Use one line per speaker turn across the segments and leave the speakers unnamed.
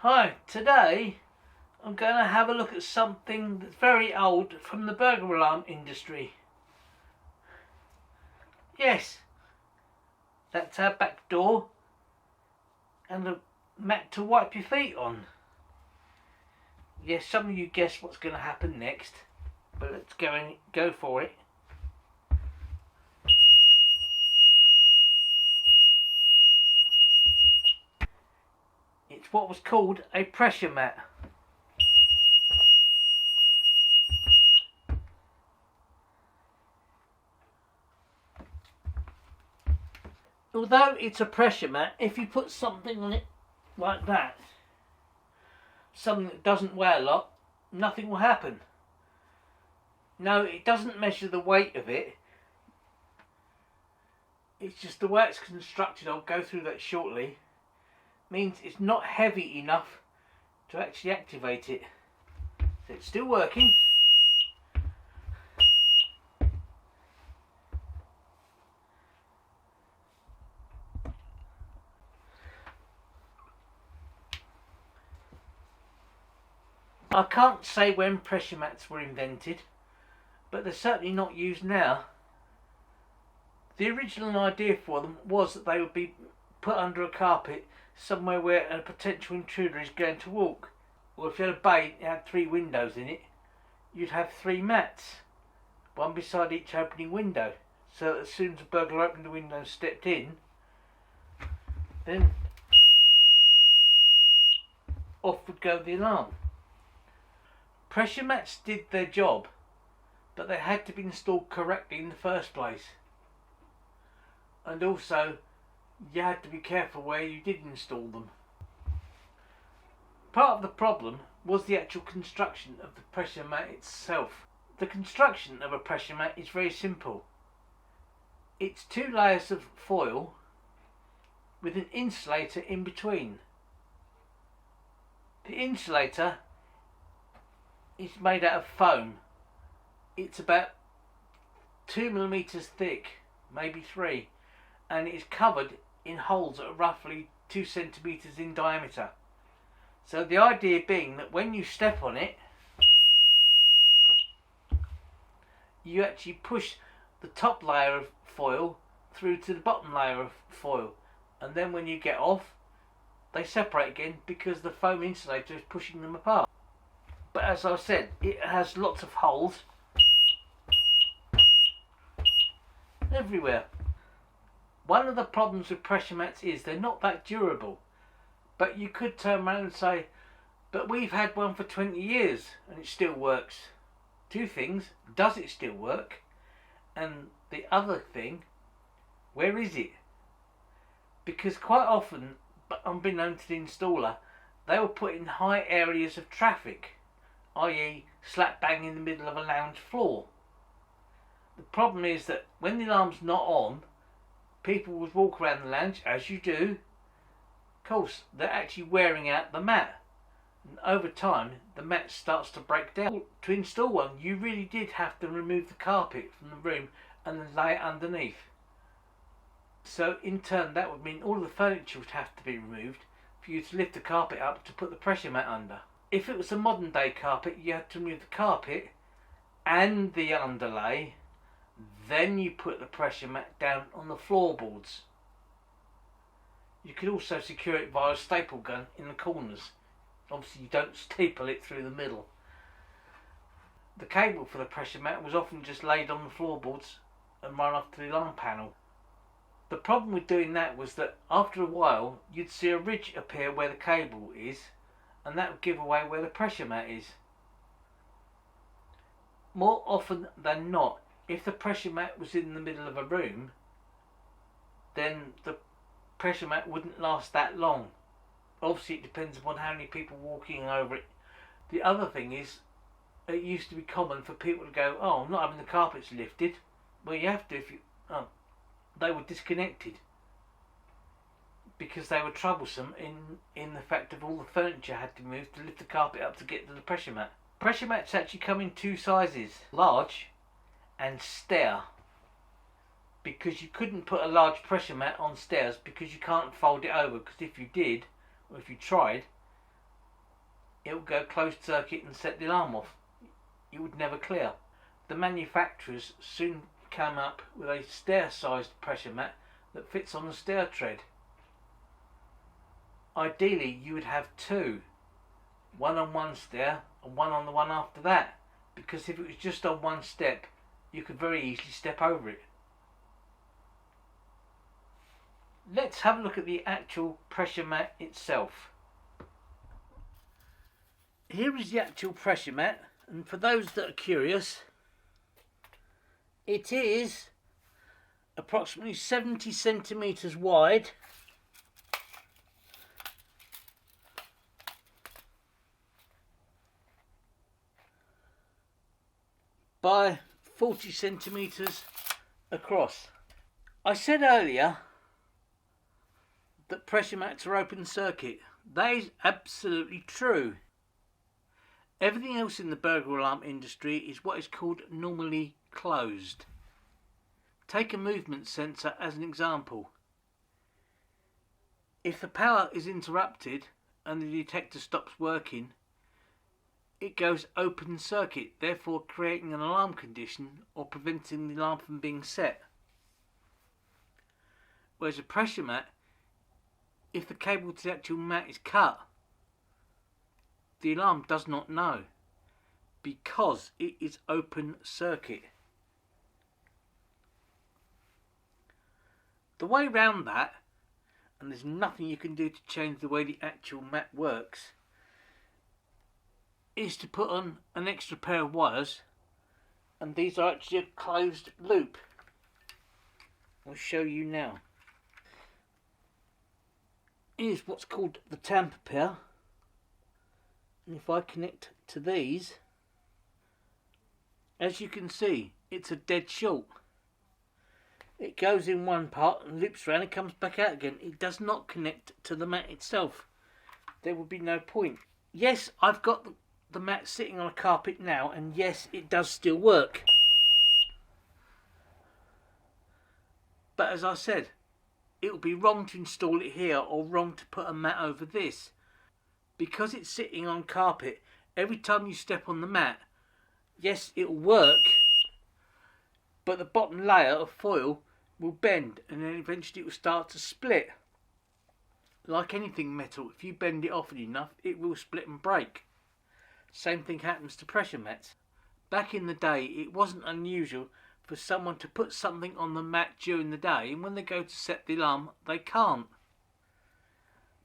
Hi, today I'm going to have a look at something that's very old from the burglar alarm industry. Yes, that's our back door and a mat to wipe your feet on. Yes, some of you guessed what's going to happen next, but let's go for it. It's what was called a pressure mat. Although it's a pressure mat, if you put something on it like that, something that doesn't weigh a lot, nothing will happen. No, it doesn't measure the weight of it. It's just the way it's constructed. I'll go through that shortly. Means it's not heavy enough to actually activate it. So it's still working. I can't say when pressure mats were invented, but they're certainly not used now. The original idea for them was that they would be put under a carpet somewhere where a potential intruder is going to walk. Or if you had a bay that had 3 windows in it, you'd have 3 mats, one beside each opening window, so that as soon as the burglar opened the window and stepped in, then off would go the alarm. Pressure mats did their job, but they had to be installed correctly in the first place. And also, you had to be careful where you did install them. Part of the problem was the actual construction of the pressure mat itself. The construction of a pressure mat is very simple. It's 2 layers of foil with an insulator in between. The insulator is made out of foam. It's about 2mm thick, maybe 3, and it is covered in holes that are roughly 2 centimetres in diameter. So the idea being that when you step on it, you actually push the top layer of foil through to the bottom layer of foil, and then when you get off, they separate again because the foam insulator is pushing them apart. But as I said, it has lots of holes everywhere. One of the problems with pressure mats is they're not that durable. But you could turn around and say, but we've had one for 20 years and it still works. 2 things: does it still work? And the other thing, where is it? Because quite often, unbeknown to the installer, they were put in high areas of traffic, i.e. slap bang in the middle of a lounge floor. The problem is that when the alarm's not on, people would walk around the lounge, as you do. Of course, they're actually wearing out the mat, and over time the mat starts to break down. To install one, you really did have to remove the carpet from the room and then lay it underneath. So in turn that would mean all the furniture would have to be removed for you to lift the carpet up to put the pressure mat under. If it was a modern day carpet, you had to remove the carpet and the underlay, then you put the pressure mat down on the floorboards. You could also secure it via a staple gun in the corners. Obviously you don't staple it through the middle. The cable for the pressure mat was often just laid on the floorboards and run off to the alarm panel. The problem with doing that was that after a while you'd see a ridge appear where the cable is, and that would give away where the pressure mat is. More often than not, if the pressure mat was in the middle of a room, then the pressure mat wouldn't last that long. Obviously it depends upon how many people walking over it. The other thing is, it used to be common for people to go, oh, I'm not having the carpets lifted. Well, you have to if you... Oh, they were disconnected because they were troublesome in the fact of all the furniture had to move to lift the carpet up to get to the pressure mat. Pressure mats actually come in 2 sizes, large and stair, because you couldn't put a large pressure mat on stairs because you can't fold it over, because if you did, or if you tried, it would go closed circuit and set the alarm off. It would never clear. The manufacturers soon came up with a stair-sized pressure mat that fits on the stair tread. Ideally, you would have two, one on one stair and one on the one after that, because if it was just on one step, you could very easily step over it. Let's have a look at the actual pressure mat itself. Here is the actual pressure mat, and for those that are curious, it is approximately 70 centimetres wide by 40 centimetres across. I said earlier that pressure mats are open circuit. That is absolutely true. Everything else in the burglar alarm industry is what is called normally closed. Take a movement sensor as an example. If the power is interrupted and the detector stops working, it goes open circuit, therefore creating an alarm condition or preventing the alarm from being set. Whereas a pressure mat, if the cable to the actual mat is cut, the alarm does not know because it is open circuit. The way around that, and there's nothing you can do to change the way the actual mat works, is to put on an extra pair of wires, and these are actually a closed loop. I'll show you now. Here's what's called the tamper pair, and if I connect to these, as you can see, it's a dead short. It goes in one part and loops around and comes back out again. It does not connect to the mat itself. There would be no point. Yes, I've got the mat sitting on a carpet now, and yes, it does still work. But as I said, it would be wrong to install it here or wrong to put a mat over this. Because it's sitting on carpet, every time you step on the mat, yes, it'll work, but the bottom layer of foil will bend and then eventually it will start to split. Like anything metal, if you bend it often enough, it will split and break. Same thing happens to pressure mats. Back in the day, it wasn't unusual for someone to put something on the mat during the day, and when they go to set the alarm, they can't.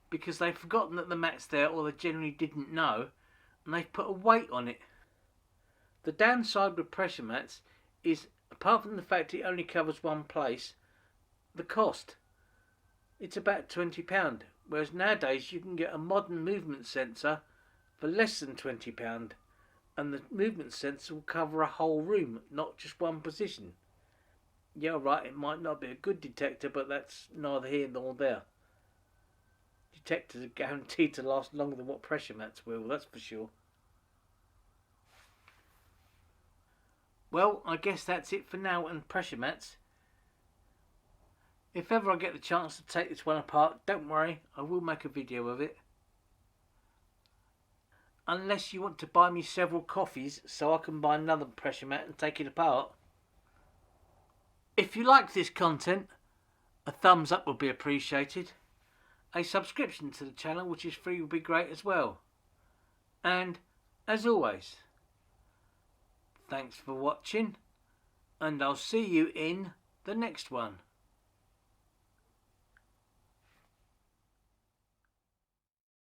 Because they've forgotten that the mat's there, or they generally didn't know, and they've put a weight on it. The downside with pressure mats is, apart from the fact it only covers one place, the cost. It's about £20, whereas nowadays you can get a modern movement sensor for less than £20, and the movement sensor will cover a whole room, not just one position. Yeah, right, it might not be a good detector, but that's neither here nor there. Detectors are guaranteed to last longer than what pressure mats will, that's for sure. Well, I guess that's it for now on pressure mats. If ever I get the chance to take this one apart, don't worry, I will make a video of it. Unless you want to buy me several coffees so I can buy another pressure mat and take it apart. If you like this content, a thumbs up would be appreciated. A subscription to the channel, which is free, would be great as well. And, as always, thanks for watching, and I'll see you in the next one.